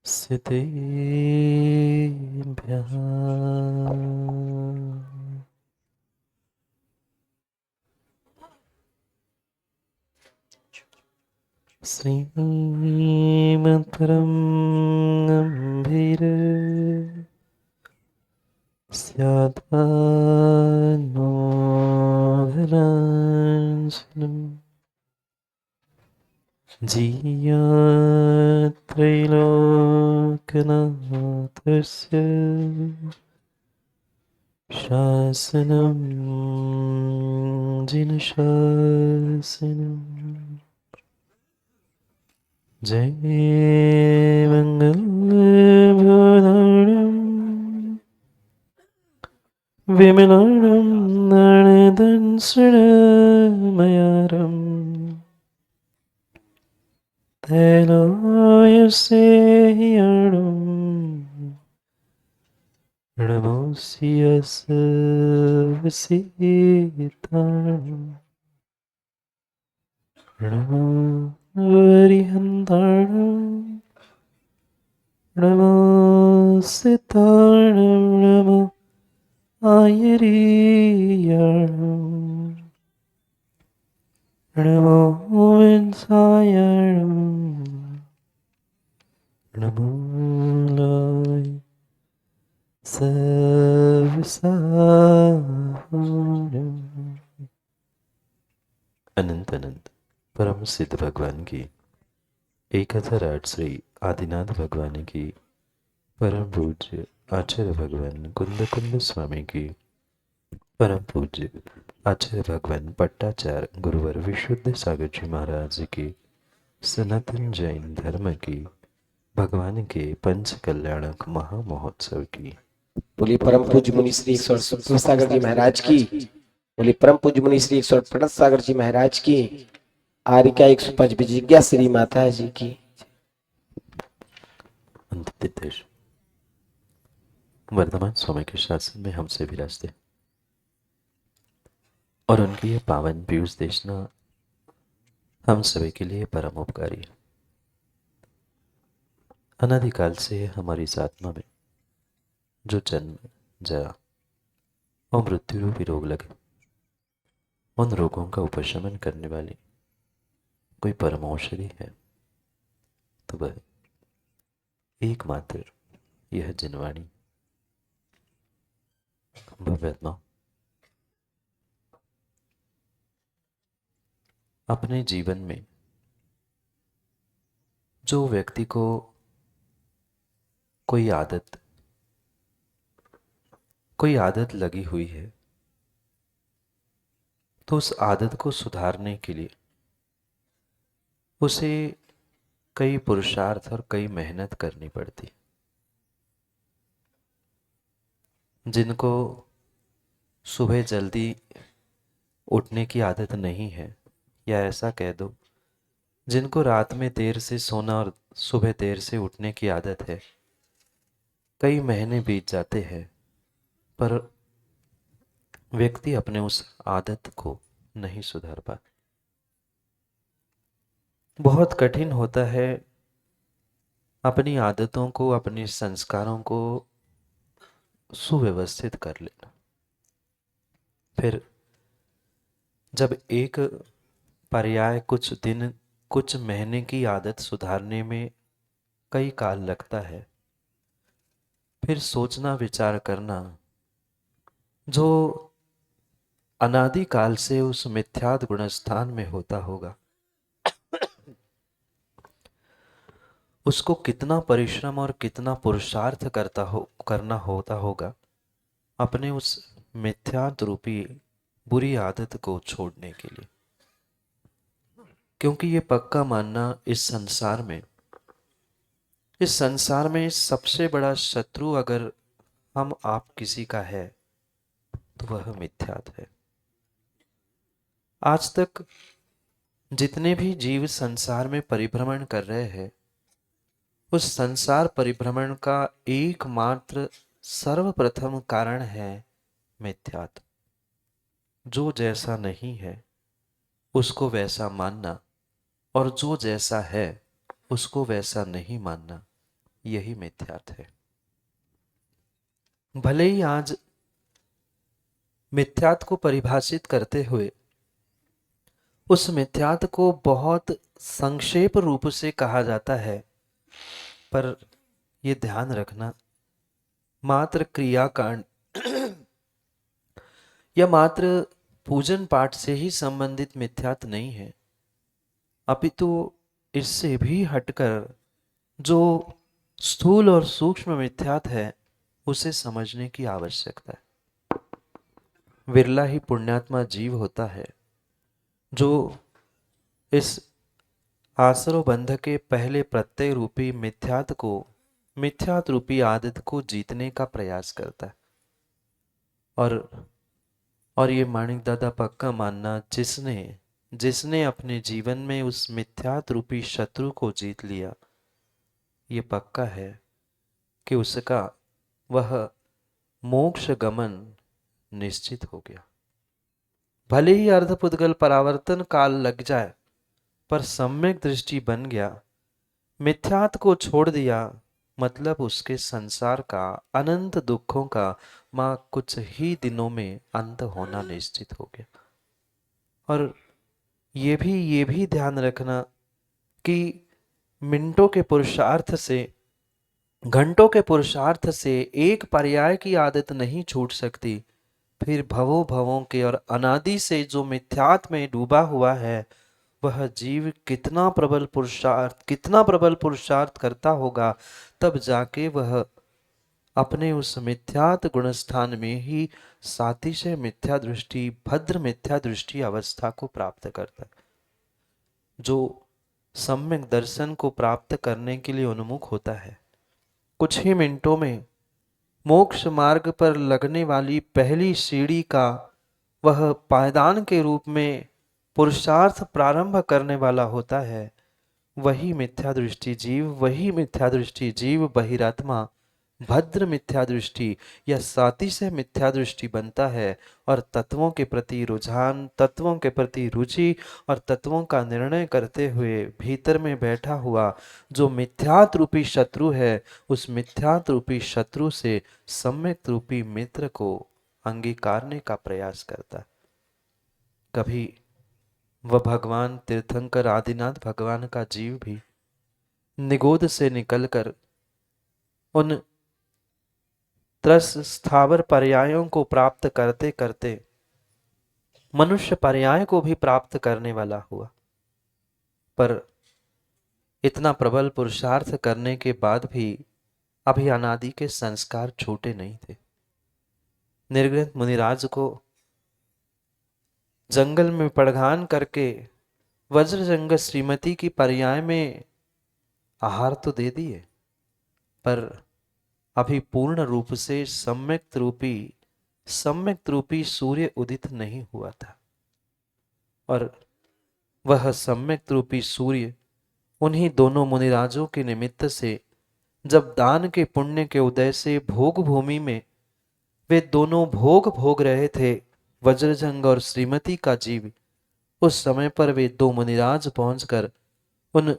सितेभ्यः श्रीमत्परं गम्भीर स्यात्मानो विलासनम् जीयात्रैलोक्यनाथस्य शासनं जिनशासनम् जय मंगलभूषणं विमलानं नयनदंसनमयारं त्रैलोक्यसेयं नमोऽस्यस्य वसितारम् नमो वरिहन्ताणं नमो सिताणं नमो आयरीयाणं नमो विंसायाणं नमो लाय सर्वसाहायम्। अनंत अनंत परम सिद्ध भगवान की 1008 श्री आदिनाथ भगवान की परम पूज्य आचार्य भगवान कुंद कुंद स्वामी की परम पूज्य आचार्य भगवान पट्टाचार्य गुरुवर विशुद्ध सागर जी महाराज की सनातन जैन धर्म की भगवान के पंच कल्याणक महामहोत्सव की बोली परम पूज्य मुनि श्री 108 सागर जी महाराज की। बोली परम पूज्य मुनि श्री 108 सागर जी महाराज की। आरिका 105 विजिज्ञा श्री माता जी की। अंतर्देश वर्तमान स्वामी के शासन में हमसे विराजते और उनकी ये पावन पीयूष देशना हम सभी के लिए परम उपकारी है। अनादिकाल से हमारी इस आत्मा में जो जन्म जरा और मृत्यु रूपी रोग लगे, उन रोगों का उपशमन करने वाली कोई परम औषधि है तो वह एकमात्र यह जिनवाणी भव्यात्मा अपने जीवन में जो व्यक्ति को कोई आदत लगी हुई है तो उस आदत को सुधारने के लिए उसे कई पुरुषार्थ और कई मेहनत करनी पड़ती। जिनको सुबह जल्दी उठने की आदत नहीं है, या ऐसा कह दो जिनको रात में देर से सोना और सुबह देर से उठने की आदत है, कई महीने बीत जाते हैं पर व्यक्ति अपने उस आदत को नहीं सुधार पाता। बहुत कठिन होता है अपनी आदतों को, अपने संस्कारों को सुव्यवस्थित कर लेना। फिर जब एक पर्याय कुछ दिन कुछ महीने की आदत सुधारने में कई काल लगता है, फिर सोचना विचार करना जो अनादि काल से उस मिथ्याद गुणस्थान में होता होगा, उसको कितना परिश्रम और कितना पुरुषार्थ करना होता होगा अपने उस मिथ्याद रूपी बुरी आदत को छोड़ने के लिए। क्योंकि ये पक्का मानना इस संसार में सबसे बड़ा शत्रु अगर हम आप किसी का है तो वह मिथ्यात है। आज तक जितने भी जीव संसार में परिभ्रमण कर रहे हैं, उस संसार परिभ्रमण का एकमात्र सर्वप्रथम कारण है मिथ्यात। जो जैसा नहीं है उसको वैसा मानना, और जो जैसा है उसको वैसा नहीं मानना, यही मिथ्यात्व है। भले ही आज मिथ्यात्व को परिभाषित करते हुए उस मिथ्यात्व को बहुत संक्षेप रूप से कहा जाता है, पर ये ध्यान रखना, मात्र क्रियाकांड या मात्र पूजन पाठ से ही संबंधित मिथ्यात्व नहीं है, अपितु इससे भी हटकर जो स्थूल और सूक्ष्म मिथ्यात्व है उसे समझने की आवश्यकता है। विरला ही पुण्यात्मा जीव होता है जो इस आसरो बंध के पहले प्रत्यय रूपी मिथ्यात्व रूपी आदत को जीतने का प्रयास करता है। और ये माणिक दादा पक्का मानना, जिसने अपने जीवन में उस मिथ्यात्व रूपी शत्रु को जीत लिया, ये पक्का है कि उसका वह मोक्ष गमन निश्चित हो गया। भले ही अर्धपुद्गल परावर्तन काल लग जाए, पर सम्यक दृष्टि बन गया, मिथ्यात्व को छोड़ दिया, मतलब उसके संसार का अनंत दुखों का मां कुछ ही दिनों में अंत होना निश्चित हो गया। और ये भी ध्यान रखना कि मिनटों के पुरुषार्थ से, घंटों के पुरुषार्थ से एक पर्याय की आदत नहीं छूट सकती। फिर भवों के और अनादि से जो मिथ्यात्व में डूबा हुआ है, वह जीव कितना प्रबल पुरुषार्थ करता होगा, तब जाके वह अपने उस मिथ्यात्व गुणस्थान में ही सातिशय मिथ्या दृष्टि, भद्र मिथ्या दृष्टि अवस्था को प्राप्त करता है। जो सम्यक दर्शन को प्राप्त करने के लिए उन्मुख होता है, कुछ ही मिनटों में मोक्ष मार्ग पर लगने वाली पहली सीढ़ी का वह पायदान के रूप में पुरुषार्थ प्रारंभ करने वाला होता है। वही मिथ्या दृष्टि जीव बहिरात्मा भद्र मिथ्या दृष्टि या सातिशय मिथ्या दृष्टि बनता है, और तत्वों के प्रति रुझान, तत्वों के प्रति रुचि और तत्वों का निर्णय करते हुए भीतर में बैठा हुआ जो मिथ्यात्व रूपी शत्रु है, उस मिथ्यात्व रूपी शत्रु से सम्यक रूपी मित्र को अंगीकारने का प्रयास करता है। कभी वह भगवान तीर्थंकर आदिनाथ भगवान का जीव भी निगोद से निकलकर उन त्रस स्थावर पर्यायों को प्राप्त करते करते मनुष्य पर्याय को भी प्राप्त करने वाला हुआ। पर इतना प्रबल पुरुषार्थ करने के बाद भी अभी अनादि के संस्कार छूटे नहीं थे। निर्ग्रंथ मुनिराज को जंगल में पड़घान करके वज्रजंग श्रीमती की पर्याय में आहार तो दे दिए, पर अभी पूर्ण रूप से सम्यक रूपी सूर्य उदित नहीं हुआ था। और वह सम्यक रूपी सूर्य उन्हीं दोनों मुनिराजों के निमित्त से जब दान के पुण्य के उदय से भोग भूमि में वे दोनों भोग रहे थे, वज्रजंग और श्रीमती का जीव, उस समय पर वे दो मुनिराज पहुंचकर उन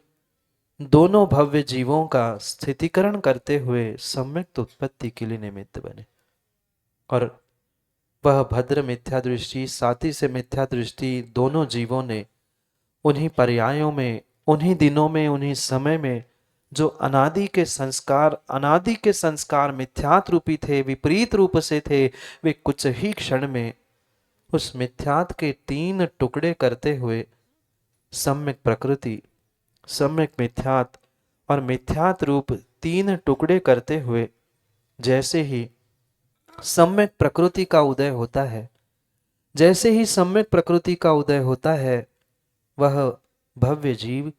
दोनों भव्य जीवों का स्थितिकरण करते हुए सम्यक उत्पत्ति के लिए निमित्त बने। और वह भद्र मिथ्या दृष्टि, साथी से मिथ्या दृष्टि दोनों जीवों ने उन्हीं पर्यायों में, उन्हीं दिनों में, उन्हीं समय में जो अनादि के संस्कार मिथ्यात्व रूपी थे, विपरीत रूप से थे, वे कुछ ही क्षण में उस मिथ्यात्व के 3 टुकड़े करते हुए सम्यक प्रकृति, सम्यक मिथ्यात्व और मिथ्यात्व रूप 3 टुकड़े करते हुए, जैसे ही सम्यक प्रकृति का उदय होता है, वह भव्य जीव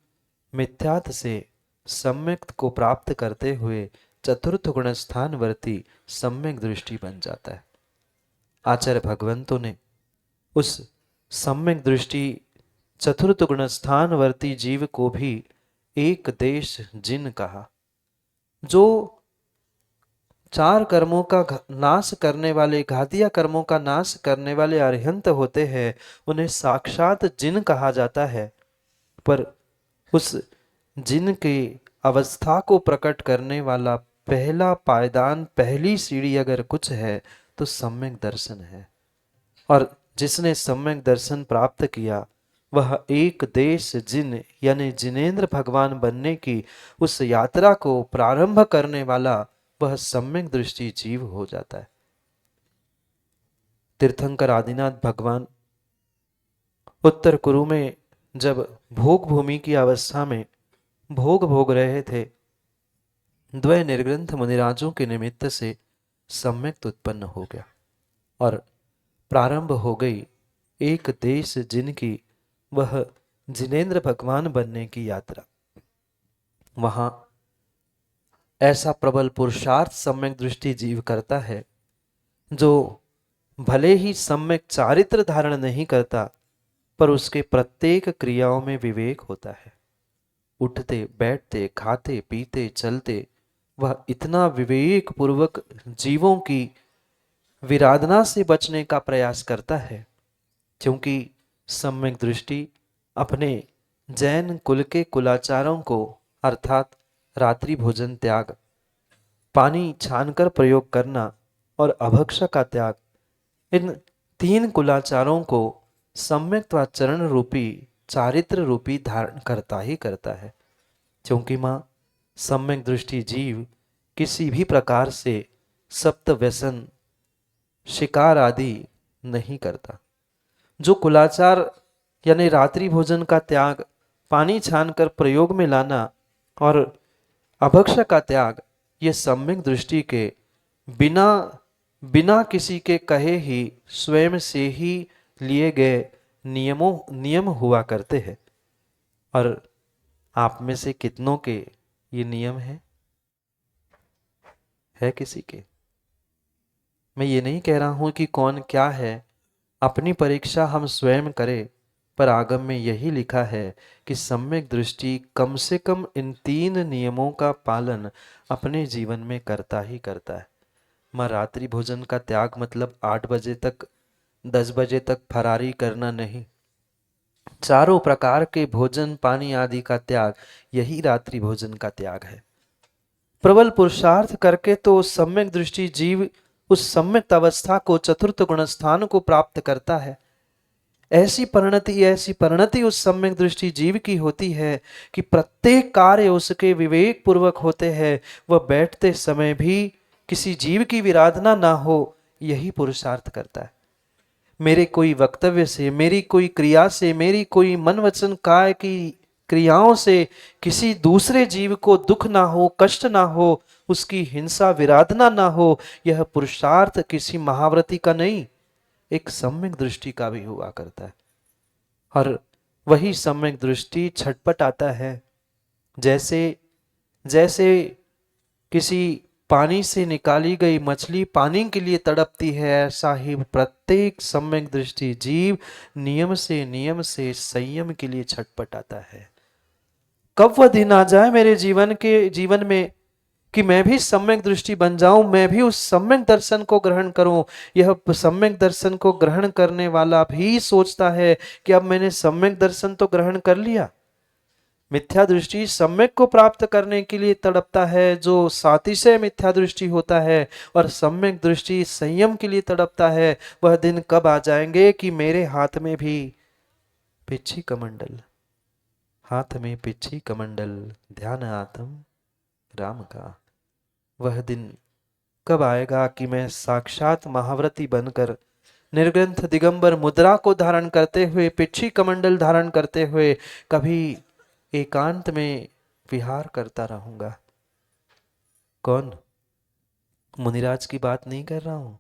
मिथ्यात्व से सम्यक को प्राप्त करते हुए चतुर्थ गुण स्थानवर्ती सम्यक दृष्टि बन जाता है। आचार्य भगवंतों ने उस सम्यक दृष्टि चतुर्थ गुण स्थानवर्ती जीव को भी एक देश जिन कहा। जो 4 कर्मों का नाश करने वाले, घातिया कर्मों का नाश करने वाले अरिहंत होते हैं, उन्हें साक्षात जिन कहा जाता है। पर उस जिन के अवस्था को प्रकट करने वाला पहला पायदान, पहली सीढ़ी अगर कुछ है तो सम्यक दर्शन है। और जिसने सम्यक दर्शन प्राप्त किया वह एक देश जिन यानी जिनेंद्र भगवान बनने की उस यात्रा को प्रारंभ करने वाला वह सम्यक दृष्टि जीव हो जाता है। तीर्थंकर आदिनाथ भगवान उत्तर कुरु में जब भोग भूमि की अवस्था में भोग भोग रहे थे, द्वय निर्ग्रंथ मुनिराजों के निमित्त से सम्यक उत्पन्न हो गया और प्रारंभ हो गई एक देश जिनकी वह जिनेंद्र भगवान बनने की यात्रा। वहां ऐसा प्रबल पुरुषार्थ सम्यक दृष्टि जीव करता है जो भले ही सम्यक चारित्र धारण नहीं करता पर उसके प्रत्येक क्रियाओं में विवेक होता है। उठते बैठते खाते पीते चलते वह इतना विवेक पूर्वक जीवों की विराधना से बचने का प्रयास करता है, क्योंकि सम्यक दृष्टि अपने जैन कुल के कुलाचारों को अर्थात रात्रि भोजन त्याग, पानी छानकर प्रयोग करना और अभक्ष्य का त्याग, इन तीन कुलाचारों को सम्यक्त्वाचरण रूपी चारित्र रूपी धारण करता ही करता है। क्योंकि मां सम्यक दृष्टि जीव किसी भी प्रकार से सप्त व्यसन शिकार आदि नहीं करता। जो कुलाचार यानी रात्रि भोजन का त्याग, पानी छानकर प्रयोग में लाना और अभक्ष्य का त्याग, ये सम्यक दृष्टि के बिना किसी के कहे ही स्वयं से ही लिए गए नियम हुआ करते हैं। और आप में से कितनों के ये नियम है किसी के? मैं ये नहीं कह रहा हूं कि कौन क्या है, अपनी परीक्षा हम स्वयं करें, पर आगम में यही लिखा है कि सम्यक दृष्टि कम से कम इन तीन नियमों का पालन अपने जीवन में करता ही करता है। मां रात्रि भोजन का त्याग मतलब 8 बजे तक 10 बजे तक फरारी करना नहीं, चारों प्रकार के भोजन पानी आदि का त्याग, यही रात्रि भोजन का त्याग है। प्रबल पुरुषार्थ करके तो सम्यक दृष्टि जीव उस सम्यक अवस्था को, चतुर्थ गुणस्थान को प्राप्त करता है। ऐसी परिणति उस सम्यक दृष्टि जीव की होती है कि प्रत्येक कार्य उसके विवेक पूर्वक होते हैं। वह बैठते समय भी किसी जीव की विराधना ना हो, यही पुरुषार्थ करता है। मेरे कोई वक्तव्य से, मेरी कोई क्रिया से, मेरी कोई मन वचन काय की क्रियाओं से किसी दूसरे जीव को दुख ना हो, कष्ट ना हो, उसकी हिंसा विराधना ना हो, यह पुरुषार्थ किसी महाव्रती का नहीं, एक सम्यक दृष्टि का भी हुआ करता है। और वही सम्यक दृष्टि छटपट आता है। जैसे किसी पानी से निकाली गई मछली पानी के लिए तड़पती है, ऐसा ही प्रत्येक सम्यक दृष्टि जीव नियम से संयम के लिए छटपटाता है। कब वह दिन आ जाए मेरे जीवन में कि मैं भी सम्यक दृष्टि बन जाऊं, मैं भी उस सम्यक दर्शन को ग्रहण करूं। यह सम्यक दर्शन को ग्रहण करने वाला भी सोचता है कि अब मैंने सम्यक दर्शन तो ग्रहण कर लिया। मिथ्या दृष्टि सम्यक को प्राप्त करने के लिए तड़पता है, जो सातिशय मिथ्या दृष्टि होता है, और सम्यक दृष्टि संयम के लिए तड़पता है। वह दिन कब आ जाएंगे कि मेरे हाथ में भी पिच्छी कमंडल, हाथ में पिच्छी कमंडल, ध्यान आत्म राम का। वह दिन कब आएगा कि मैं साक्षात महाव्रती बनकर निर्ग्रंथ दिगंबर मुद्रा को धारण करते हुए, पिच्छी कमंडल धारण करते हुए कभी एकांत में विहार करता रहूंगा। कौन? मुनिराज की बात नहीं कर रहा हूं।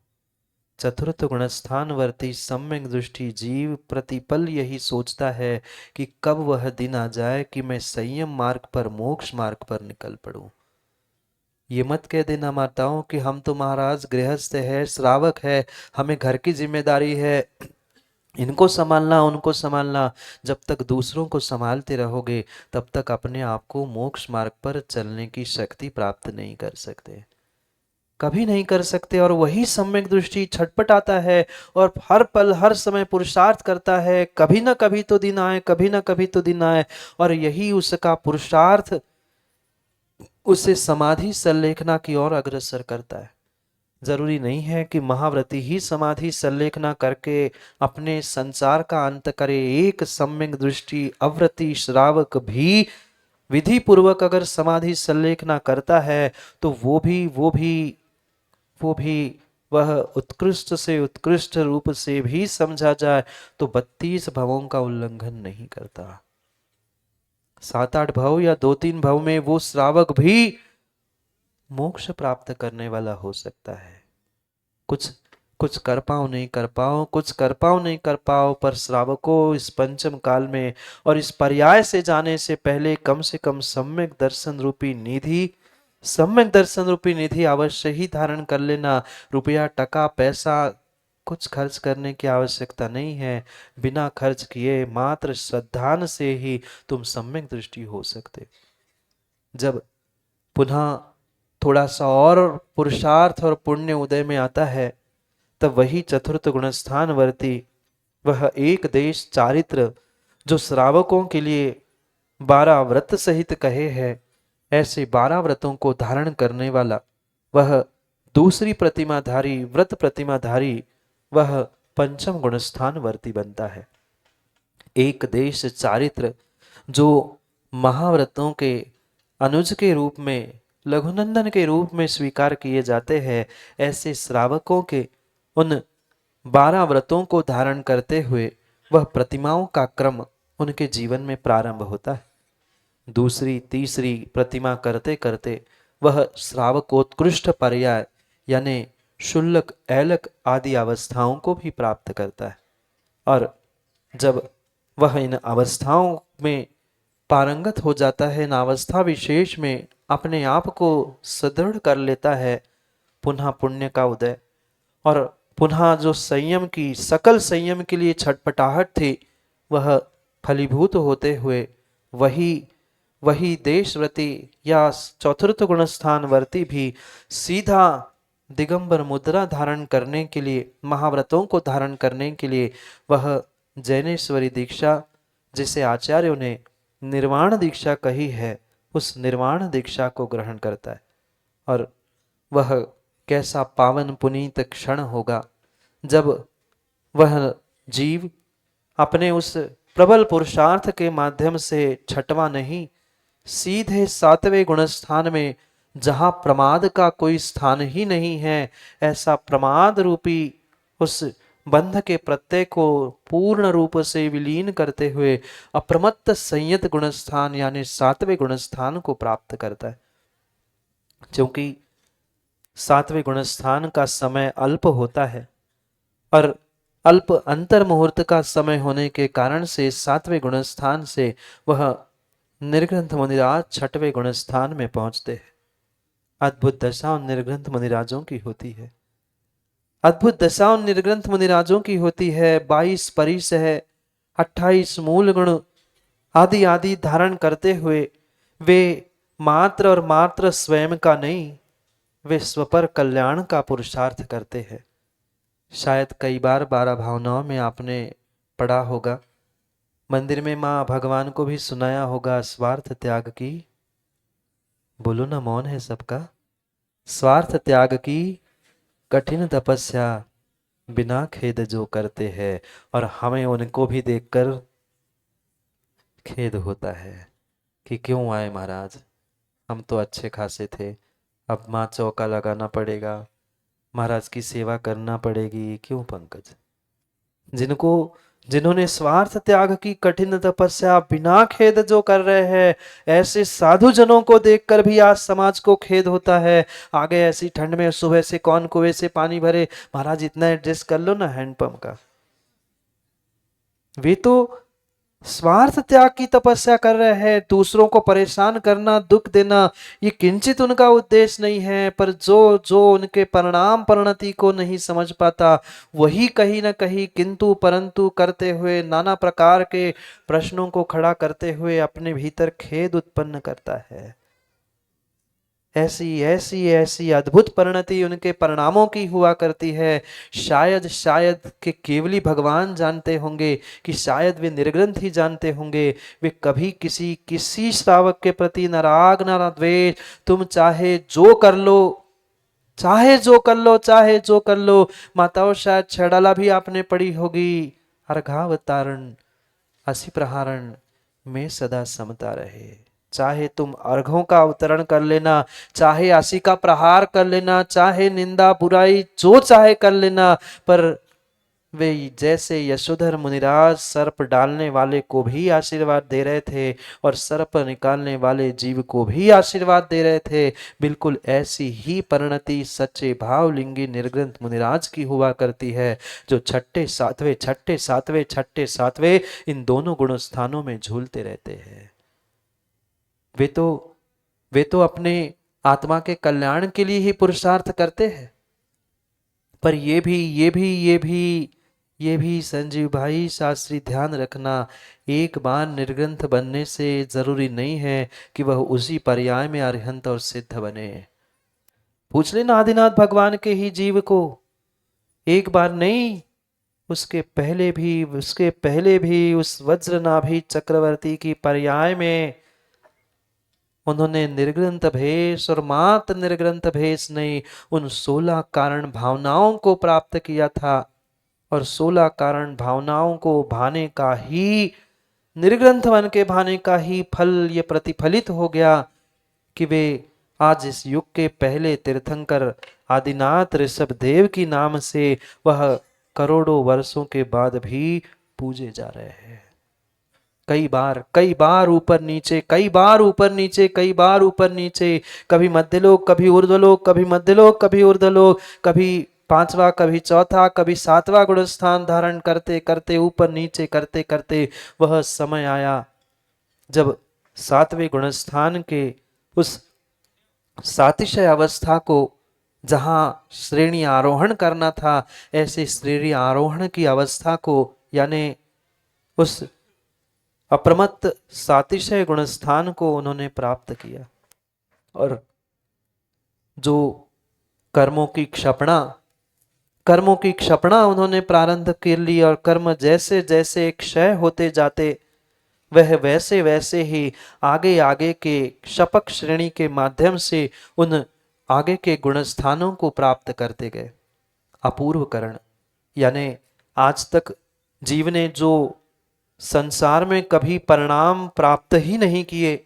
चतुर्थ गुणस्थान वर्ती सम्यक दृष्टि जीव प्रतिपल यही सोचता है कि कब वह दिन आ जाए कि मैं संयम मार्ग पर, मोक्ष मार्ग पर निकल पड़ूं। ये मत कह देना माताओं कि हम तो महाराज गृहस्थ है, श्रावक है, हमें घर की जिम्मेदारी है, इनको संभालना उनको संभालना। जब तक दूसरों को संभालते रहोगे तब तक अपने आप को मोक्ष मार्ग पर चलने की शक्ति प्राप्त नहीं कर सकते, कभी नहीं कर सकते। और वही सम्यक दृष्टि छटपटाता है और हर पल हर समय पुरुषार्थ करता है, कभी ना कभी तो दिन आए, कभी ना कभी तो दिन आए। और यही उसका पुरुषार्थ उसे समाधि संलेखना की ओर अग्रसर करता है। जरूरी नहीं है कि महाव्रती ही समाधि संलेखना करके अपने संसार का अंत करे। एक सम्यक दृष्टि अव्रती श्रावक भी विधि पूर्वक अगर समाधि संलेखना करता है तो वो भी वह उत्कृष्ट से उत्कृष्ट रूप से भी समझा जाए तो 32 भवों का उल्लंघन नहीं करता। 7-8 भव या 2-3 भव में वो श्रावक भी मोक्ष प्राप्त करने वाला हो सकता है। कुछ कुछ कर पाओ नहीं कर पाओ, कुछ कर पाओ नहीं कर पाओ, पर श्रावकों इस पंचम काल में और इस पर्याय से जाने से पहले कम से कम सम्यक दर्शन रूपी निधि अवश्य ही धारण कर लेना। रुपया टका पैसा कुछ खर्च करने की आवश्यकता नहीं है। बिना खर्च किए मात्र श्रद्धान से ही तुम सम्यक दृष्टि हो सकते। जब पुनः थोड़ा सा और पुरुषार्थ और पुण्य उदय में आता है तब वही चतुर्थ गुणस्थान वर्ती वह एक देश चारित्र जो श्रावकों के लिए 12 व्रत सहित कहे हैं, ऐसे 12 व्रतों को धारण करने वाला वह दूसरी प्रतिमाधारी व्रत प्रतिमाधारी वह पंचम गुणस्थान वर्ती बनता है। एक देश चारित्र जो महाव्रतों के अनुज के रूप में लघुनंदन के रूप में स्वीकार किए जाते हैं, ऐसे श्रावकों के उन 12 व्रतों को धारण करते हुए वह प्रतिमाओं का क्रम उनके जीवन में प्रारंभ होता है। दूसरी तीसरी प्रतिमा करते करते वह श्रावकोत्कृष्ट पर्याय यानी शुल्लक ऐलक आदि अवस्थाओं को भी प्राप्त करता है। और जब वह इन अवस्थाओं में पारंगत हो जाता है, इन अवस्था विशेष में अपने आप को सुदृढ़ कर लेता है, पुनः पुण्य का उदय और पुनः जो संयम की सकल संयम के लिए छटपटाहट थी वह फलीभूत होते हुए वही देशव्रती या चतुर्थ गुणस्थान वर्ती भी सीधा दिगंबर मुद्रा धारण करने के लिए महाव्रतों को धारण करने के लिए वह जैनेश्वरी दीक्षा जिसे आचार्यों ने निर्वाण दीक्षा कही है उस निर्वाण दीक्षा को ग्रहण करता है। और वह कैसा पावन पुनीत क्षण होगा जब वह जीव अपने उस प्रबल पुरुषार्थ के माध्यम से छठवां नहीं सीधे 7वें गुणस्थान में जहां प्रमाद का कोई स्थान ही नहीं है, ऐसा प्रमाद रूपी उस बंध के प्रत्यय को पूर्ण रूप से विलीन करते हुए अप्रमत्त संयत गुणस्थान यानी 7वें गुणस्थान को प्राप्त करता है। क्योंकि 7वें गुणस्थान का समय अल्प होता है और अल्प अंतर मुहूर्त का समय होने के कारण से 7वें गुणस्थान से वह निर्ग्रंथ मुनिराज 6वें गुणस्थान में पहुंचते हैं। अद्भुत दशा उन निर्ग्रंथ मुनिराजों की होती है, अद्भुत दशा उन निर्ग्रंथ मुनिराजों की होती है। 22 परिस है, 28 मूल गुण आदि आदि धारण करते हुए वे मात्र और मात्र स्वयं का नहीं, वे स्वपर कल्याण का पुरुषार्थ करते हैं। शायद कई बार 12 भावनाओं में आपने पढ़ा होगा, मंदिर में माँ भगवान को भी सुनाया होगा, स्वार्थ त्याग की, बोलो ना मौन है सबका, स्वार्थ त्याग की कठिन तपस्या बिना खेद जो करते हैं। और हमें उनको भी देखकर खेद होता है कि क्यों आए महाराज, हम तो अच्छे खासे थे, अब माँ चौका लगाना पड़ेगा, महाराज की सेवा करना पड़ेगी, क्यों पंकज। जिन्होंने स्वार्थ त्याग की कठिन तपस्या बिना खेद जो कर रहे हैं, ऐसे साधु जनों को देखकर भी आज समाज को खेद होता है। आगे ऐसी ठंड में सुबह से कौन कुएं से पानी भरे, महाराज इतना एडजस्ट कर लो ना हैंडपंप का। वे तो स्वार्थ त्याग की तपस्या कर रहे हैं, दूसरों को परेशान करना दुख देना ये किंचित उनका उद्देश्य नहीं है। पर जो उनके परिणाम परिणति को नहीं समझ पाता वही कहीं ना कहीं किंतु परंतु करते हुए नाना प्रकार के प्रश्नों को खड़ा करते हुए अपने भीतर खेद उत्पन्न करता है। ऐसी ऐसी ऐसी अद्भुत परिणति उनके परिणामों की हुआ करती है। शायद शायद कि केवली भगवान जानते होंगे, कि शायद वे निर्ग्रंथ ही जानते होंगे। वे कभी किसी किसी श्रावक के प्रति न राग न द्वेष, तुम चाहे जो कर लो, चाहे जो कर लो, चाहे जो कर लो। माताओं शायद छड़ाला भी आपने पढ़ी होगी, अर्घावतारण असी प्रहारण में सदा समता रहे। चाहे तुम अर्घों का अवतरण कर लेना, चाहे असी का प्रहार कर लेना, चाहे निंदा बुराई जो चाहे कर लेना, पर वे जैसे यशोधर मुनिराज सर्प डालने वाले को भी आशीर्वाद दे रहे थे और सर्प निकालने वाले जीव को भी आशीर्वाद दे रहे थे, बिल्कुल ऐसी ही परिणति सच्चे भावलिंगी निर्ग्रंथ मुनिराज की हुआ करती है, जो छठे सातवें छठे सातवें छठे सातवें इन दोनों गुण स्थानों में झूलते रहते हैं। वे तो अपने आत्मा के कल्याण के लिए ही पुरुषार्थ करते हैं, पर ये भी संजीव भाई शास्त्री ध्यान रखना, एक बार निर्ग्रंथ बनने से जरूरी नहीं है कि वह उसी पर्याय में अरिहंत और सिद्ध बने। पूछ लेना आदिनाथ भगवान के ही जीव को, एक बार नहीं, उसके पहले भी उस वज्रनाभि चक्रवर्ती की पर्याय में उन्होंने निर्ग्रंथ भेष और मात्र निर्ग्रंथ भेष नहीं, उन 16 कारण भावनाओं को प्राप्त किया था और 16 कारण भावनाओं को भाने का ही, निर्ग्रंथ बन के भाने का ही फल ये प्रतिफलित हो गया कि वे आज इस युग के पहले तीर्थंकर आदिनाथ ऋषभ देव की नाम से वह करोड़ों वर्षों के बाद भी पूजे जा रहे हैं। कई बार ऊपर नीचे, कई बार ऊपर नीचे, कई बार ऊपर नीचे, कभी मध्यलोक, कभी ऊर्ध्वलोक, कभी मध्यलोक, कभी ऊर्ध्वलोक, कभी 5वां, कभी 4था, कभी 7वां गुण स्थान धारण करते करते, ऊपर नीचे करते करते वह समय आया जब 7वें गुण स्थान के उस सातिशय अवस्था को जहां श्रेणी आरोहण करना था, ऐसे श्रेणी आरोहण की अवस्था को, यानी उस अप्रमत्त सातिशय गुणस्थान को उन्होंने प्राप्त किया। और जो कर्मों की क्षपणा उन्होंने प्रारंभ कर ली और कर्म जैसे जैसे क्षय होते जाते, वह वैसे वैसे ही आगे आगे के शपक श्रेणी के माध्यम से उन आगे के गुणस्थानों को प्राप्त करते गए। अपूर्व करण, यानी आज तक जीव ने जो संसार में कभी परिणाम प्राप्त ही नहीं किए,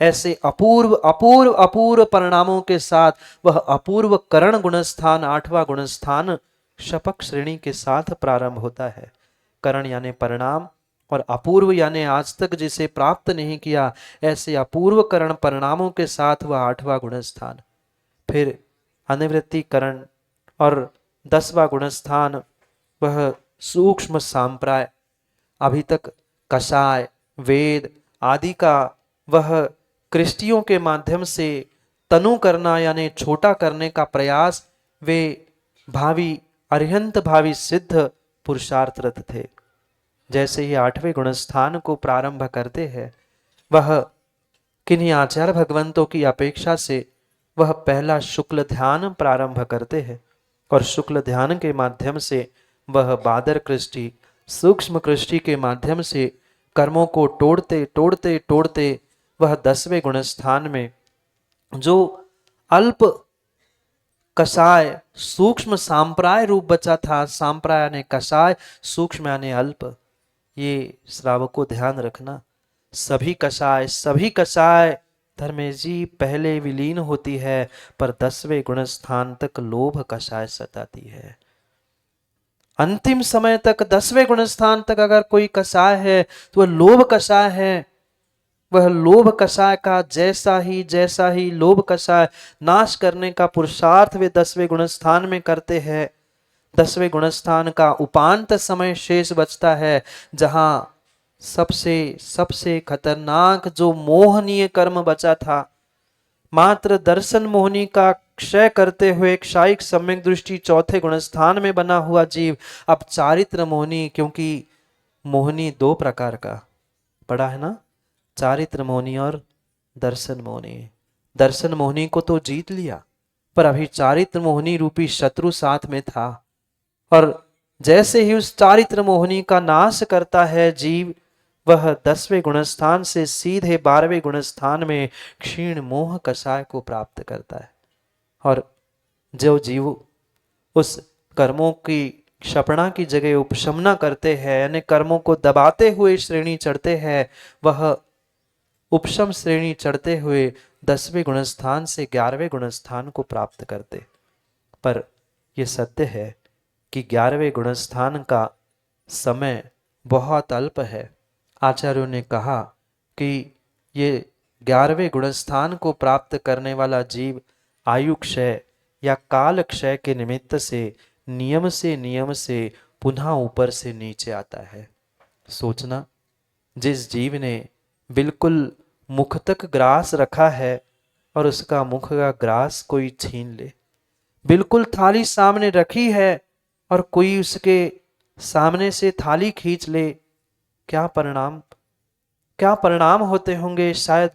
ऐसे अपूर्व अपूर्व अपूर्व परिणामों के साथ वह अपूर्व करण गुणस्थान, 8वां गुणस्थान शपक श्रेणी के साथ प्रारंभ होता है। करण यानी परिणाम और अपूर्व यानी आज तक जिसे प्राप्त नहीं किया, ऐसे अपूर्व करण परिणामों के साथ वह 8वां गुणस्थान। फिर अनिवृत्ति करण और 10वां गुणस्थान वह सूक्ष्म सांप्राय, अभी तक कषाय वेद आदि का वह कृष्टियों के माध्यम से तनु करना यानी छोटा करने का प्रयास, वे भावी अरिहंत भावी सिद्ध पुरुषार्थरत थे। जैसे ही 8वें गुणस्थान को प्रारंभ करते हैं, वह किन्हीं आचार्य भगवंतों की अपेक्षा से वह पहला शुक्ल ध्यान प्रारंभ करते हैं और शुक्ल ध्यान के माध्यम से वह बादर कृष्टि, सूक्ष्म कृष्टि के माध्यम से कर्मों को तोड़ते तोड़ते तोड़ते वह 10वें गुणस्थान में जो अल्प कषाय सूक्ष्म सांप्राय रूप बचा था, सांप्राय यानी कषाय, सूक्ष्म यानी अल्प, ये श्रावकों ध्यान रखना। सभी कषाय धर्मेश जी पहले विलीन होती है, पर 10वें गुणस्थान तक लोभ कषाय सताती है। अंतिम समय तक 10वें गुणस्थान तक अगर कोई कषाय है तो वह लोभ कषाय है। वह लोभ कषाय का जैसा ही लोभ कषाय नाश करने का पुरुषार्थ वे 10वें गुणस्थान में करते हैं। 10वें गुणस्थान का उपांत समय शेष बचता है, जहां सबसे खतरनाक जो मोहनीय कर्म बचा था, मात्र दर्शन मोहनी का क्षय करते हुए क्षायिक सम्यक दृष्टि 4थे गुणस्थान में बना हुआ जीव अब चारित्र मोहनी, क्योंकि मोहनी 2 प्रकार का पड़ा है ना, चारित्र मोहनी और दर्शन मोहनी। दर्शन मोहिनी को तो जीत लिया, पर अभी चारित्र मोहिनी रूपी शत्रु साथ में था। और जैसे ही उस चारित्र मोहिनी का नाश करता है जीव, वह 10वें गुणस्थान से सीधे 12वें गुणस्थान में क्षीण मोह कषाय को प्राप्त करता है। और जो जीव उस कर्मों की क्षपणा की जगह उपशमना करते हैं, यानी कर्मों को दबाते हुए श्रेणी चढ़ते हैं, वह उपशम श्रेणी चढ़ते हुए 10वें गुणस्थान से 11वें गुणस्थान को प्राप्त करते। पर यह सत्य है कि 11वें गुणस्थान का समय बहुत अल्प है। आचार्यों ने कहा कि ये 11वें गुणस्थान को प्राप्त करने वाला जीव आयु क्षय या काल क्षय के निमित्त से नियम से पुनः ऊपर से नीचे आता है। सोचना, जिस जीव ने बिल्कुल मुख तक ग्रास रखा है और उसका मुख का ग्रास कोई छीन ले, बिल्कुल थाली सामने रखी है और कोई उसके सामने से थाली खींच ले, क्या परिणाम होते होंगे। शायद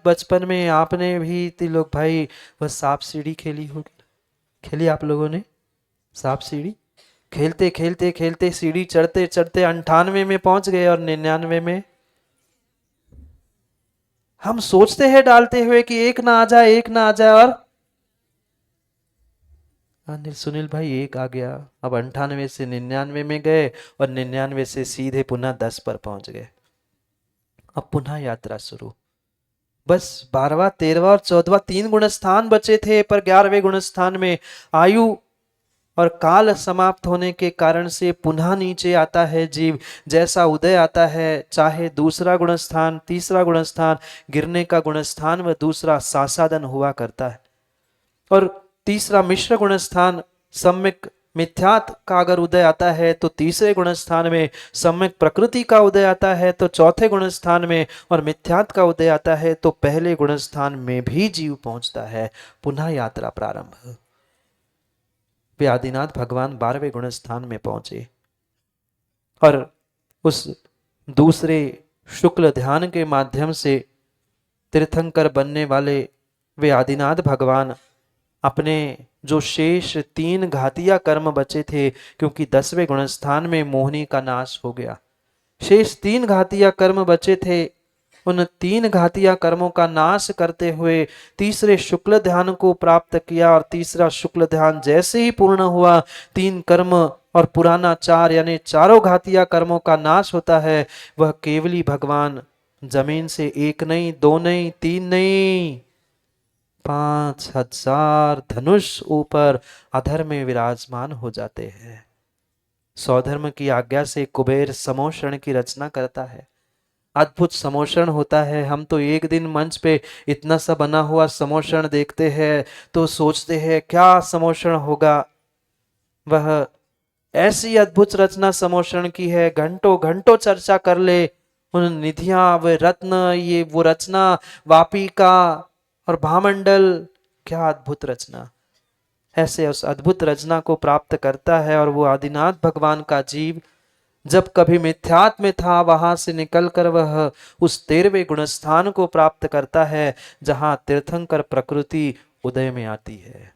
बचपन में आपने भी तिलोक भाई वह सांप सीढ़ी खेली होगी। खेली आप लोगों ने सांप सीढ़ी? खेलते खेलते खेलते सीढ़ी चढ़ते चढ़ते 98 में पहुंच गए और 99 में हम सोचते हैं डालते हुए कि एक ना आ जाए और सुनील भाई एक आ गया। अब 98 से 99 में गए और 99 से सीधे पुनः 10 पर पहुंच गए। अब पुनः यात्रा शुरू। बस 12वां 13वां और 14वां 3 गुणस्थान बचे थे, पर 11वें गुणस्थान में आयु और काल समाप्त होने के कारण से पुनः नीचे आता है जीव। जैसा उदय आता है, चाहे दूसरा गुणस्थान तीसरा गुणस्थान गिरने का गुणस्थान व दूसरा सासादन हुआ करता है, और तीसरा मिश्र गुणस्थान सम्यक मिथ्यात का अगर उदय आता है तो तीसरे गुणस्थान में, सम्यक प्रकृति का उदय आता है तो चौथे गुणस्थान में, और मिथ्यात का उदय आता है तो पहले गुणस्थान में भी जीव पहुंचता है। पुनः यात्रा प्रारंभ। वे आदिनाथ भगवान 12वें गुणस्थान में पहुंचे और उस दूसरे शुक्ल ध्यान के माध्यम से तीर्थंकर बनने वाले वे आदिनाथ भगवान अपने जो शेष 3 घातिया कर्म बचे थे, क्योंकि 10वें गुणस्थान में मोहिनी का नाश हो गया, शेष 3 घातिया कर्म बचे थे। उन 3 घातिया कर्मों का नाश करते हुए तीसरे शुक्ल ध्यान को प्राप्त किया, और तीसरा शुक्ल ध्यान जैसे ही पूर्ण हुआ, 3 कर्म और पुराना 4 यानी चारों घातिया कर्मों का नाश होता है। वह केवली भगवान जमीन से 1 नहीं 2 नहीं 3 नहीं 5000 धनुष ऊपर अधर में विराजमान हो जाते हैं। सौधर्म की आज्ञा से कुबेर समोषण की रचना करता है। अद्भुत समोषण होता है। हम तो एक दिन मंच पे इतना सा बना हुआ समोषण देखते हैं तो सोचते हैं क्या समोषण होगा। वह ऐसी अद्भुत रचना समोषण की है, घंटों घंटों चर्चा कर ले उन निधियां व रत्न, ये वो रचना वापिका और भामंडल, क्या अद्भुत रचना। ऐसे उस अद्भुत रचना को प्राप्त करता है, और वो आदिनाथ भगवान का जीव जब कभी मिथ्यात्व में था, वहां से निकलकर वह उस 13वें गुणस्थान को प्राप्त करता है, जहां तीर्थंकर प्रकृति उदय में आती है।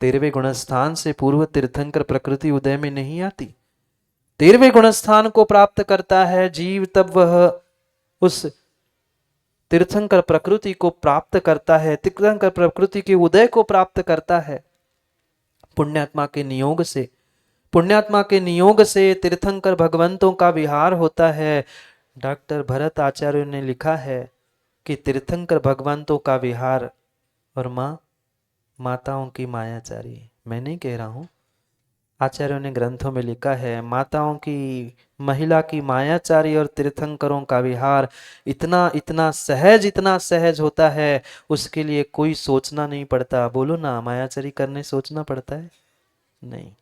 13वें गुणस्थान से पूर्व तीर्थंकर प्रकृति उदय में नहीं आती। 13वें गुणस्थान को प्राप्त करता है जीव, तब वह उस तीर्थंकर प्रकृति को प्राप्त करता है, तीर्थंकर प्रकृति के उदय को प्राप्त करता है। पुण्यात्मा के नियोग से तीर्थंकर भगवंतों का विहार होता है। डॉक्टर भरत आचार्य ने लिखा है कि तीर्थंकर भगवंतों का विहार और माताओं की मायाचारी, मैं नहीं कह रहा हूं, आचार्यों ने ग्रंथों में लिखा है, माताओं की महिला की मायाचारी और तीर्थंकरों का विहार इतना सहज होता है, उसके लिए कोई सोचना नहीं पड़ता। बोलो ना, मायाचारी करने सोचना पड़ता है? नहीं।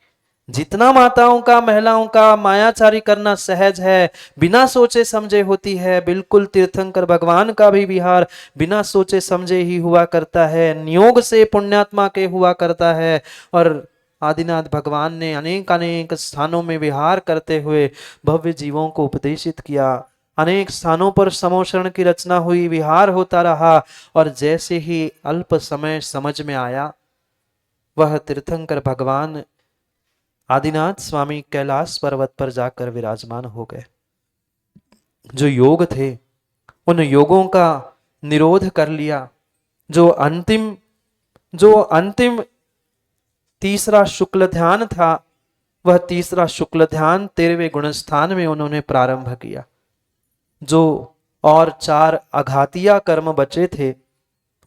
जितना माताओं का महिलाओं का मायाचारी करना सहज है, बिना सोचे समझे होती है, बिल्कुल तीर्थंकर भगवान का भी विहार बिना सोचे समझे ही हुआ करता है, नियोग से पुण्यात्मा के हुआ करता है। और आदिनाथ भगवान ने अनेक स्थानों में विहार करते हुए भव्य जीवों को उपदेशित किया। अनेक स्थानों पर समोषण की रचना हुई, विहार होता रहा, और जैसे ही अल्प समय समझ में आया, वह तीर्थंकर भगवान आदिनाथ स्वामी कैलाश पर्वत पर जाकर विराजमान हो गए। जो योग थे उन योगों का निरोध कर लिया। जो अंतिम तीसरा शुक्ल ध्यान था, वह तीसरा शुक्ल ध्यान 13वें गुणस्थान में उन्होंने प्रारंभ किया। जो और 4 आघातिया कर्म बचे थे,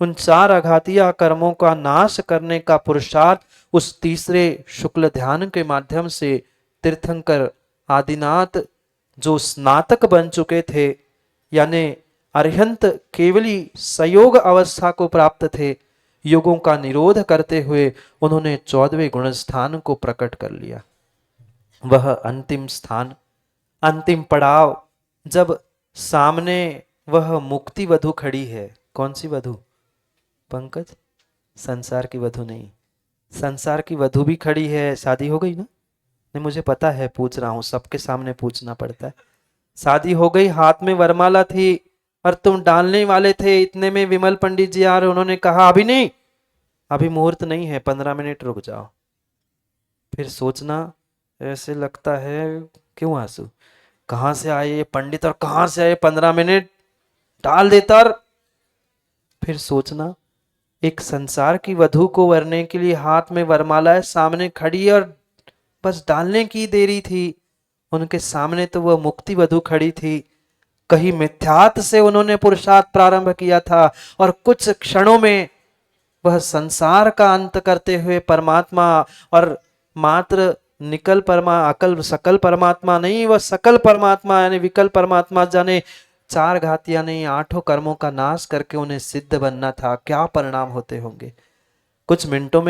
उन 4 आघातिया कर्मों का नाश करने का पुरुषार्थ उस तीसरे शुक्ल ध्यान के माध्यम से तीर्थंकर आदिनाथ जो स्नातक बन चुके थे, यानी अरिहंत केवली संयोग अवस्था को प्राप्त थे, योगों का निरोध करते हुए उन्होंने 14वें गुणस्थान को प्रकट कर लिया। वह अंतिम स्थान, अंतिम पड़ाव, जब सामने वह मुक्ति वधु खड़ी है। कौन सी वधु पंकज? संसार की वधु नहीं, संसार की वधु भी खड़ी है। शादी हो गई ना? नहीं, मुझे पता है, पूछ रहा हूं, सबके सामने पूछना पड़ता है। शादी हो गई, हाथ में वरमाला थी और तुम डालने वाले थे, इतने में विमल पंडित जी आ रहे, उन्होंने कहा अभी नहीं, अभी मुहूर्त नहीं है, 15 मिनट रुक जाओ। फिर सोचना, ऐसे लगता है क्यों आंसू, कहां से आए ये पंडित और कहां से आए 15 मिनट, डाल देता। और फिर सोचना, एक संसार की वधु को वरने के लिए हाथ में वरमाला है, सामने खड़ी है और बस डालने की देरी थी। उनके सामने तो वह मुक्ति वधु खड़ी थी। कहीं मिथ्यात से उन्होंने पुरुषार्थ प्रारंभ किया था और कुछ क्षणों में वह संसार का अंत करते हुए परमात्मा, और मात्र निकल परमा अकल सकल परमात्मा नहीं, वह सकल परमात्मा यानी विकल परमात्मा जाने 4 घातिया नहीं 8 कर्मों का नाश करके उन्हें सिद्ध बनना था। क्या परिणाम होते होंगे। कुछ मिनटों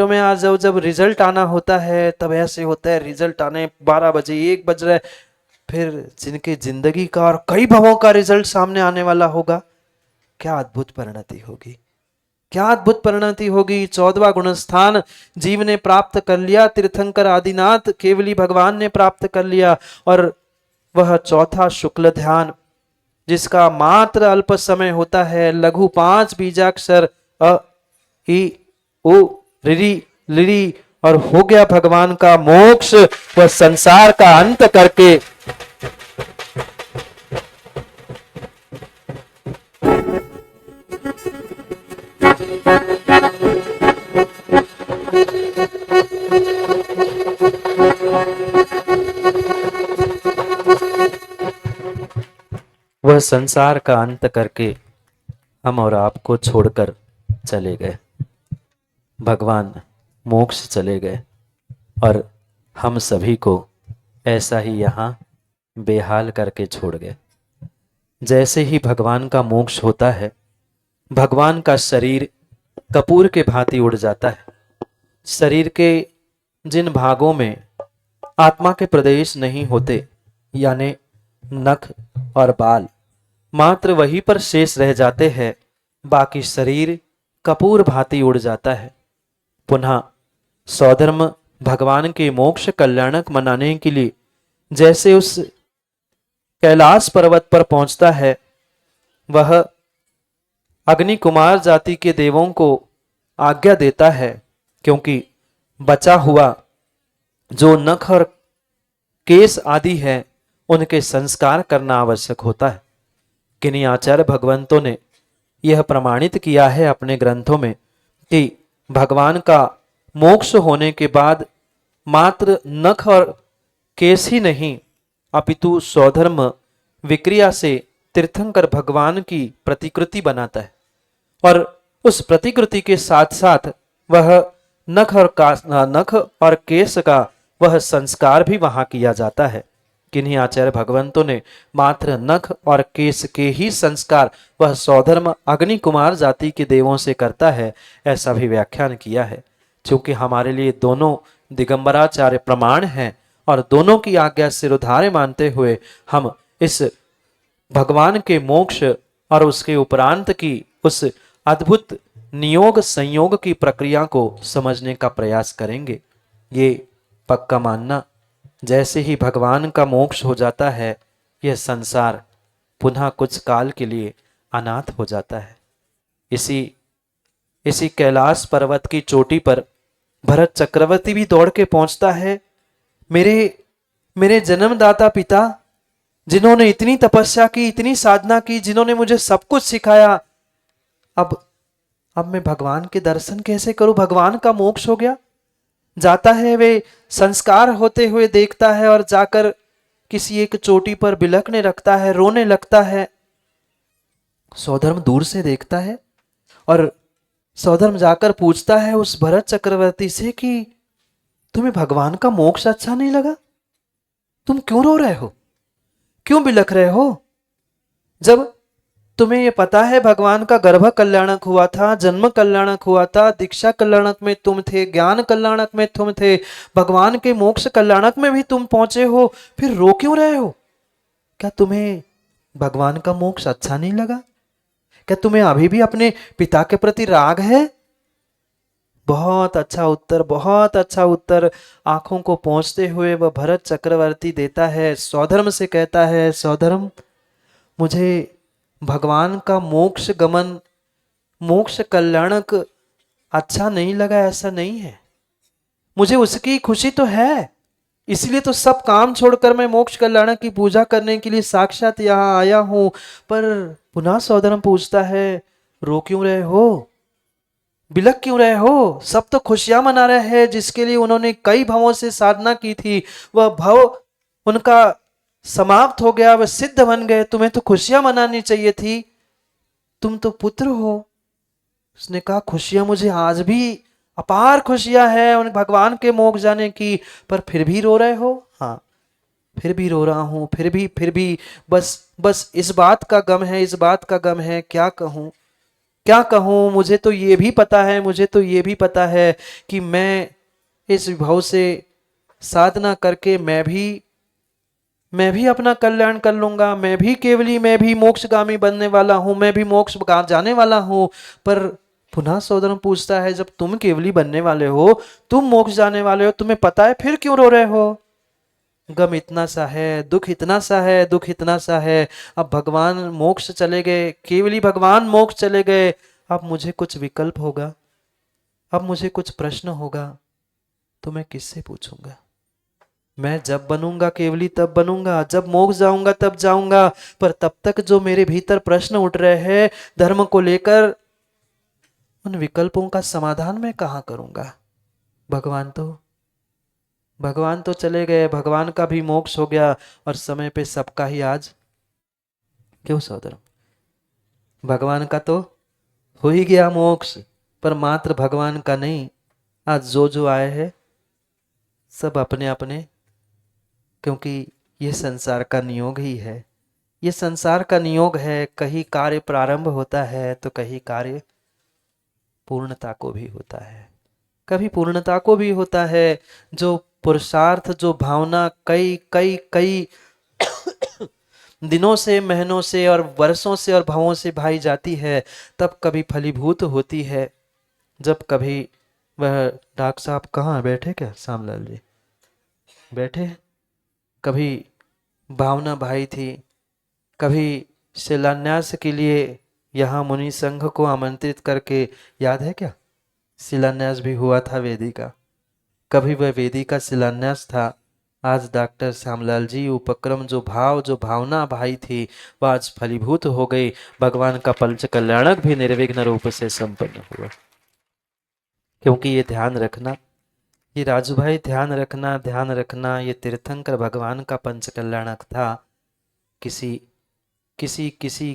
में आज जब रिजल्ट आना होता है तब ऐसे होता है, रिजल्ट आने 12 बजे 1 बज रहे, फिर जिनकी जिंदगी का और कई भवों का रिजल्ट सामने आने वाला होगा, क्या अद्भुत परिणति होगी, क्या अद्भुत परिणति होगी। 14वां गुणस्थान जीव ने प्राप्त कर लिया, तीर्थंकर आदिनाथ केवली भगवान ने प्राप्त कर लिया, और वह चौथा शुक्ल ध्यान जिसका मात्र अल्प समय होता है, लघु 5 बीजाक्षर अ इ उ ऋ लिरि, और हो गया भगवान का मोक्ष। वह संसार का अंत करके वह संसार का अंत करके हम और आपको छोड़कर चले गए। भगवान मोक्ष चले गए और हम सभी को ऐसा ही यहाँ बेहाल करके छोड़ गए। जैसे ही भगवान का मोक्ष होता है, भगवान का शरीर कपूर के भांति उड़ जाता है। शरीर के जिन भागों में आत्मा के प्रदेश नहीं होते, यानी नख और बाल, मात्र वहीं पर शेष रह जाते हैं, बाकी शरीर कपूर भांति उड़ जाता है। पुनः सौधर्म भगवान के मोक्ष कल्याणक मनाने के लिए जैसे उस कैलाश पर्वत पर पहुंचता है, वह अग्नि कुमार जाति के देवों को आज्ञा देता है, क्योंकि बचा हुआ जो नख और केस आदि है उनके संस्कार करना आवश्यक होता है। किन्हीं आचार्य भगवंतों ने यह प्रमाणित किया है अपने ग्रंथों में कि भगवान का मोक्ष होने के बाद मात्र नख और केस ही नहीं, अपितु स्वधर्म विक्रिया से तीर्थंकर भगवान की प्रतिकृति बनाता है, और उस प्रतिकृति के साथ साथ वह नख और केस का वह संस्कार भी वहां किया जाता है। किन्हीं आचार्य भगवंतों ने मात्र नख और केस के ही संस्कार वह सौधर्म अग्नि कुमार जाति के देवों से करता है, ऐसा भी व्याख्यान किया है। क्योंकि हमारे लिए दोनों दिगंबराचार्य प्रमाण हैं और दोनों की आज्ञा सिरोधार्य मानते हुए हम इस भगवान के मोक्ष और उसके उपरांत की उस अद्भुत नियोग संयोग की प्रक्रिया को समझने का प्रयास करेंगे। ये पक्का मानना, जैसे ही भगवान का मोक्ष हो जाता है, यह संसार पुनः कुछ काल के लिए अनाथ हो जाता है। इसी कैलाश पर्वत की चोटी पर भरत चक्रवर्ती भी दौड़ के पहुंचता है। मेरे जन्मदाता पिता, जिन्होंने इतनी तपस्या की, इतनी साधना की, जिन्होंने मुझे सब कुछ सिखाया, अब मैं भगवान के दर्शन कैसे करूं? भगवान का मोक्ष हो गया। जाता है, वे संस्कार होते हुए देखता है और जाकर किसी एक चोटी पर बिलखने लगता है, रोने लगता है। सौधर्म दूर से देखता है और सौधर्म जाकर पूछता है उस भरत चक्रवर्ती से कि तुम्हें भगवान का मोक्ष अच्छा नहीं लगा? तुम क्यों रो रहे हो, क्यों बिलख रहे हो? जब तुम्हें ये पता है भगवान का गर्भ कल्याणक हुआ था, जन्म कल्याणक हुआ था, दीक्षा कल्याणक में तुम थे, ज्ञान कल्याणक में तुम थे, भगवान के मोक्ष कल्याणक में भी तुम पहुंचे हो, फिर रो क्यों रहे हो? क्या तुम्हें भगवान का मोक्ष अच्छा नहीं लगा? क्या तुम्हें अभी भी अपने पिता के प्रति राग है? बहुत अच्छा उत्तर, बहुत अच्छा उत्तर आंखों को पहुंचते हुए वह भरत चक्रवर्ती देता है। सौधर्म से कहता है, सौधर्म, मुझे भगवान का मोक्ष गमन, मोक्ष कल्याणक अच्छा नहीं लगा, ऐसा नहीं है। मुझे उसकी खुशी तो है, इसलिए तो सब काम छोड़कर मैं मोक्ष कल्याणक की पूजा करने के लिए साक्षात यहाँ आया हूं। पर पुनः सौधर्म पूछता है, रो क्यों रहे हो, बिलख क्यों रहे हो? सब तो खुशियां मना रहे हैं, जिसके लिए उन्होंने कई भवों से साधना की थी, वह भव उनका समाप्त हो गया, वह सिद्ध बन गए। तुम्हें तो खुशियां मनानी चाहिए थी, तुम तो पुत्र हो। उसने कहा, खुशियां मुझे आज भी अपार खुशियां हैं उन भगवान के मोक्ष जाने की, पर फिर भी रो रहे हो? हाँ, फिर भी रो रहा हूं, फिर भी बस इस बात का गम है, इस बात का गम है, क्या कहूं, क्या कहूं? मुझे तो ये भी पता है, मुझे तो ये भी पता है कि मैं इस विभव से साधना करके मैं भी अपना कल्याण कर लूंगा, मैं भी मोक्षगामी बनने वाला हूं, मैं भी मोक्ष जाने वाला हूं। पर पुनः सौधर्म पूछता है, जब तुम केवली बनने वाले हो, तुम मोक्ष जाने वाले हो, तुम्हें पता है, फिर क्यों रो रहे हो? गम इतना सा है, दुख इतना सा है, दुख इतना सा है। अब भगवान मोक्ष चले गए, केवली भगवान मोक्ष चले गए, अब मुझे कुछ विकल्प होगा, अब मुझे कुछ प्रश्न होगा, तो मैं किससे पूछूंगा? मैं जब बनूंगा केवली तब बनूंगा, जब मोक्ष जाऊंगा तब जाऊंगा, पर तब तक जो मेरे भीतर प्रश्न उठ रहे हैं धर्म को लेकर, उन विकल्पों का समाधान मैं कहां करूंगा? भगवान तो चले गए, भगवान का भी मोक्ष हो गया और समय पे सबका ही आज। क्यों सहोदर? भगवान का तो हो ही गया मोक्ष, पर मात्र भगवान का नहीं, आज जो आए हैं सब अपने अपने, क्योंकि ये संसार का नियोग ही है, ये संसार का नियोग है। कहीं कार्य प्रारंभ होता है तो कहीं कार्य पूर्णता को भी होता है, कभी पूर्णता को भी होता है। जो पुरुषार्थ, जो भावना कई कई कई दिनों से, महीनों से और वर्षों से और भावों से भाई जाती है, तब कभी फलीभूत होती है। जब कभी वह डॉक्टर साहब कहाँ बैठे, क्या श्यामलाल जी बैठे? कभी भावना भाई थी, कभी शिलान्यास के लिए यहाँ मुनि संघ को आमंत्रित करके, याद है क्या, शिलान्यास भी हुआ था वेदी का। कभी वह वेदी का शिलान्यास था। आज डॉक्टर श्यामलाल जी उपक्रम, जो भाव, जो भावना भाई थी, वह आज फलीभूत हो गई। भगवान का पंच कल्याणक भी निर्विघ्न रूप से संपन्न हुआ। क्योंकि ये ध्यान रखना, ये राजू भाई ध्यान रखना, ये तीर्थंकर भगवान का पंच कल्याणक था। किसी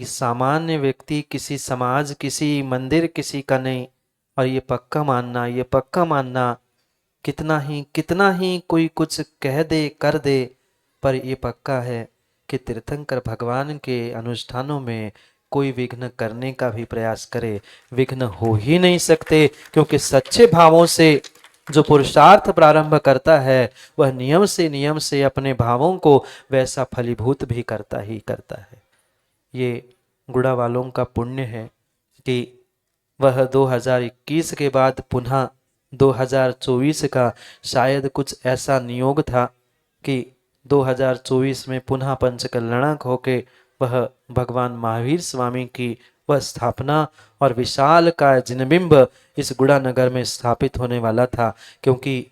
सामान्य व्यक्ति, किसी समाज, किसी मंदिर, किसी का नहीं। और ये पक्का मानना, कितना ही कोई कुछ कह दे कर दे, पर ये पक्का है कि तीर्थंकर भगवान के अनुष्ठानों में कोई विघ्न करने का भी प्रयास करे, विघ्न हो ही नहीं सकते। क्योंकि सच्चे भावों से जो पुरुषार्थ प्रारंभ करता है, वह नियम से अपने भावों को वैसा फलीभूत भी करता ही करता है। ये गुड़ा वालों का पुण्य है कि वह 2021 के बाद पुनः 2024 का शायद कुछ ऐसा नियोग था कि 2024 में पुनः पंचकल्याणक होके वह भगवान महावीर स्वामी की वह स्थापना और विशाल का जिनबिंब इस गुड़ा नगर में स्थापित होने वाला था। क्योंकि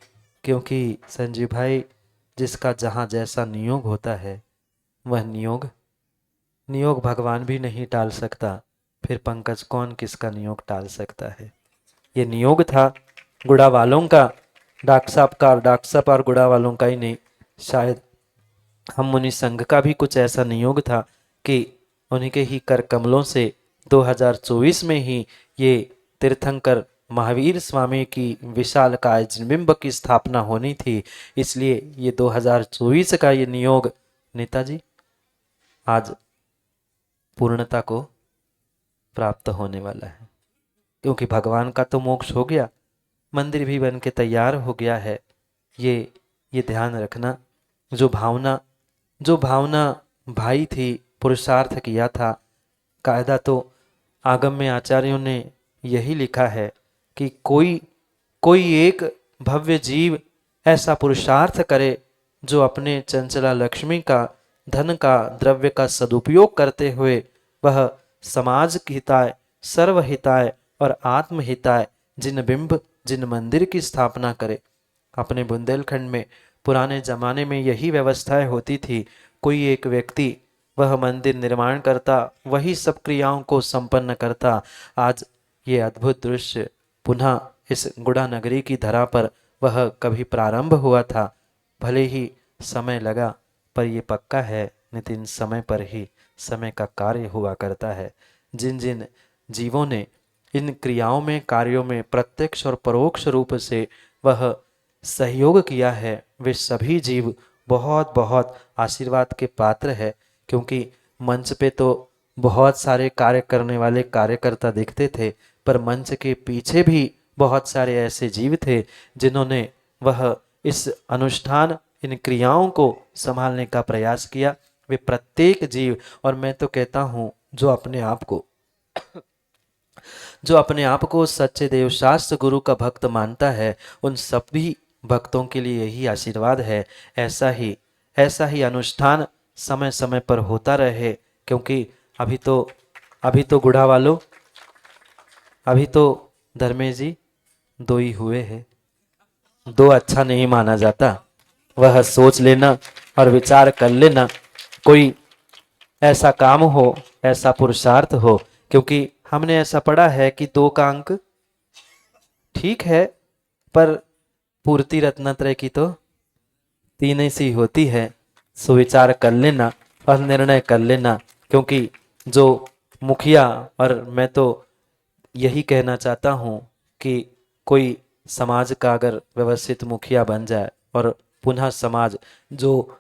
क्योंकि संजीव भाई, जिसका जहाँ जैसा नियोग होता है वह नियोग भगवान भी नहीं टाल सकता, फिर पंकज कौन किसका नियोग टाल सकता है। ये नियोग था गुड़ा वालों का, डॉक्टर साहब और गुड़ा वालों का ही नहीं, शायद हम मुनि संघ का भी कुछ ऐसा नियोग था कि उन्हीं के ही कर कमलों से 2024 में ही ये तीर्थंकर महावीर स्वामी की विशाल काय जिनबिंब की स्थापना होनी थी। इसलिए ये 2024 का ये नियोग नेताजी आज पूर्णता को प्राप्त होने वाला है। क्योंकि भगवान का तो मोक्ष हो गया, मंदिर भी बन के तैयार हो गया है। ये ध्यान रखना, जो भावना भाई थी, पुरुषार्थ किया था। कायदा तो आगम में आचार्यों ने यही लिखा है कि कोई एक भव्य जीव ऐसा पुरुषार्थ करे जो अपने चंचला लक्ष्मी का, धन का, द्रव्य का सदुपयोग करते हुए वह समाज हिताय, सर्वहिताय और आत्महिताय जिन मंदिर की स्थापना करे। अपने बुंदेलखंड में पुराने जमाने में यही व्यवस्थाएं होती थी। कोई एक व्यक्ति वह मंदिर निर्माण करता, वही सब क्रियाओं को संपन्न करता। आज ये अद्भुत दृश्य पुनः इस गुड़ा नगरी की धरा पर वह कभी प्रारंभ हुआ था। भले ही समय लगा, पर ये पक्का है नितिन, समय पर ही समय का कार्य हुआ करता है। जिन जिन जीवों ने इन क्रियाओं में, कार्यों में प्रत्यक्ष और परोक्ष रूप से वह सहयोग किया है, वे सभी जीव बहुत बहुत आशीर्वाद के पात्र है। क्योंकि मंच पे तो बहुत सारे कार्य करने वाले कार्यकर्ता दिखते थे, पर मंच के पीछे भी बहुत सारे ऐसे जीव थे जिन्होंने वह इस अनुष्ठान, इन क्रियाओं को संभालने का प्रयास किया। वे प्रत्येक जीव, और मैं तो कहता हूँ जो अपने आप को सच्चे देवशास्त्र गुरु का भक्त मानता है, उन सभी भक्तों के लिए यही आशीर्वाद है। ऐसा ही अनुष्ठान समय समय पर होता रहे। क्योंकि अभी तो गुड़ा वालों, अभी तो धर्मेश जी 2 ही हुए हैं। 2 अच्छा नहीं माना जाता, वह सोच लेना और विचार कर लेना, कोई ऐसा काम हो, ऐसा पुरुषार्थ हो। क्योंकि हमने ऐसा पढ़ा है कि 2 का अंक ठीक है, पर पूर्ति रत्नत्रय की तो 3 ही सी होती है। सुविचार कर लेना और निर्णय कर लेना। क्योंकि जो मुखिया, और मैं तो यही कहना चाहता हूँ कि कोई समाज का अगर व्यवस्थित मुखिया बन जाए और पुनः समाज जो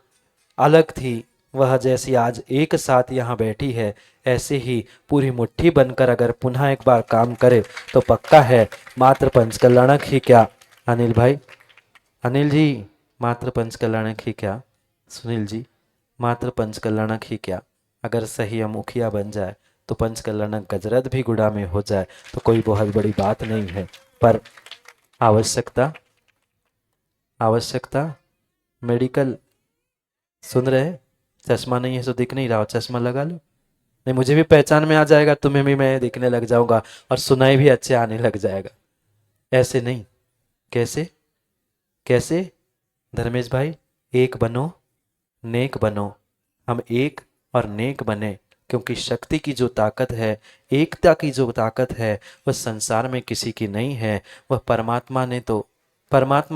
अलग थी वह जैसी आज एक साथ यहाँ बैठी है, ऐसे ही पूरी मुट्ठी बनकर अगर पुनः एक बार काम करे तो पक्का है मात्र पंचकल्याणक ही क्या, अनिल भाई, अनिल जी, मात्र पंचकल्याणक ही क्या, सुनील जी, मात्र पंचकल्याणक ही क्या, अगर सही मुखिया बन जाए तो पंचकल्याणक गजरत भी गुड़ा में हो जाए तो कोई बहुत बड़ी बात नहीं है। पर आवश्यकता मेडिकल, सुन रहे, चश्मा नहीं है तो दिख नहीं रहा हो, चश्मा लगा लो, नहीं मुझे भी पहचान में आ जाएगा, तुम्हें भी मैं दिखने लग जाऊंगा और सुनाई भी अच्छे आने लग जाएगा। ऐसे नहीं, कैसे धर्मेश भाई, एक बनो, नेक बनो। हम एक और नेक बने, क्योंकि शक्ति की जो ताकत है, एकता की जो ताकत है, वह संसार में किसी की नहीं है। वह परमात्मा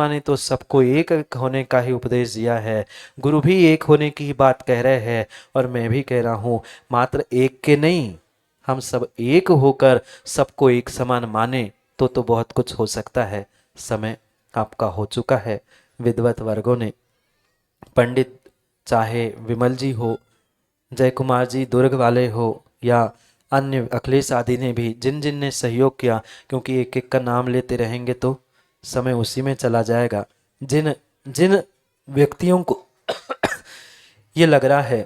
ने तो सबको एक होने का ही उपदेश दिया है। गुरु भी एक होने की ही बात कह रहे हैं और मैं भी कह रहा हूँ, मात्र एक के नहीं, हम सब एक होकर सबको एक समान माने तो बहुत कुछ हो सकता है। समय आपका हो चुका है। विद्वत वर्गों ने, पंडित चाहे विमल जी हो, जय कुमार जी दुर्ग वाले हो, या अन्य अखिलेश आदि ने भी, जिन जिन ने सहयोग किया, क्योंकि एक एक का नाम लेते रहेंगे तो समय उसी में चला जाएगा। जिन जिन व्यक्तियों को ये लग रहा है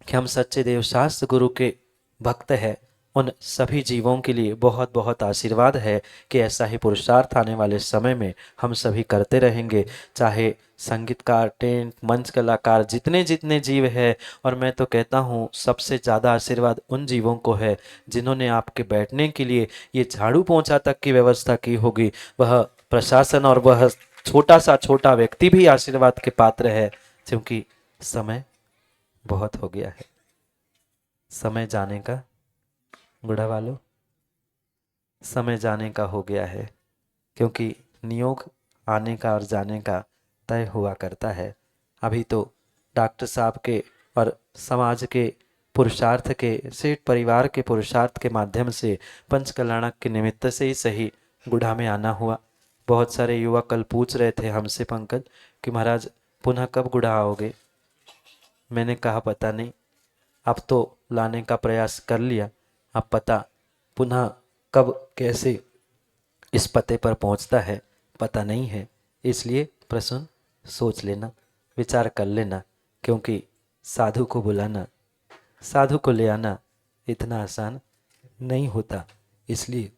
कि हम सच्चे देवशास्त्र गुरु के भक्त हैं, उन सभी जीवों के लिए बहुत बहुत आशीर्वाद है कि ऐसा ही पुरुषार्थ आने वाले समय में हम सभी करते रहेंगे, चाहे संगीतकार, टेंट, मंच कलाकार, जितने जितने जीव है। और मैं तो कहता हूँ सबसे ज़्यादा आशीर्वाद उन जीवों को है जिन्होंने आपके बैठने के लिए ये झाड़ू पोंछा तक की व्यवस्था की होगी। वह प्रशासन और वह छोटा व्यक्ति भी आशीर्वाद के पात्र है, क्योंकि समय बहुत हो गया है। समय जाने का, बूढ़ा वालों, समय जाने का हो गया है, क्योंकि नियोग आने का और जाने का तय हुआ करता है। अभी तो डॉक्टर साहब के और समाज के पुरुषार्थ के, सेठ परिवार के पुरुषार्थ के माध्यम से पंचकल्याणक के निमित्त से ही सही गुढ़ा में आना हुआ। बहुत सारे युवा कल पूछ रहे थे हमसे, पंकज, कि महाराज पुनः कब गुढ़ा आओगे। मैंने कहा पता नहीं, अब तो लाने का प्रयास कर लिया, अब पता पुनः कब कैसे इस पते पर पहुंचता है पता नहीं है। इसलिए प्रसून सोच लेना, विचार कर लेना, क्योंकि साधु को बुलाना, साधु को ले आना इतना आसान नहीं होता। इसलिए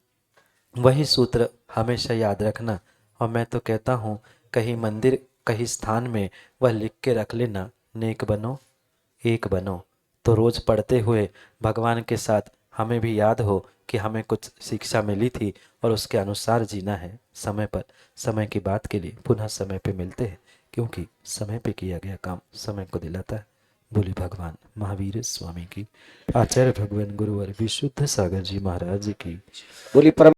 वही सूत्र हमेशा याद रखना। और मैं तो कहता हूँ कहीं मंदिर, कहीं स्थान में वह लिख के रख लेना, नेक बनो एक बनो, तो रोज पढ़ते हुए भगवान के साथ हमें भी याद हो कि हमें कुछ शिक्षा मिली थी और उसके अनुसार जीना है। समय पर, समय की बात के लिए पुनः समय पे मिलते हैं, क्योंकि समय पे किया गया काम समय को दिलाता है। बोली भगवान महावीर स्वामी की, आचार्य भगवान गुरुवर विशुद्ध सागर जी महाराज की। बोली परम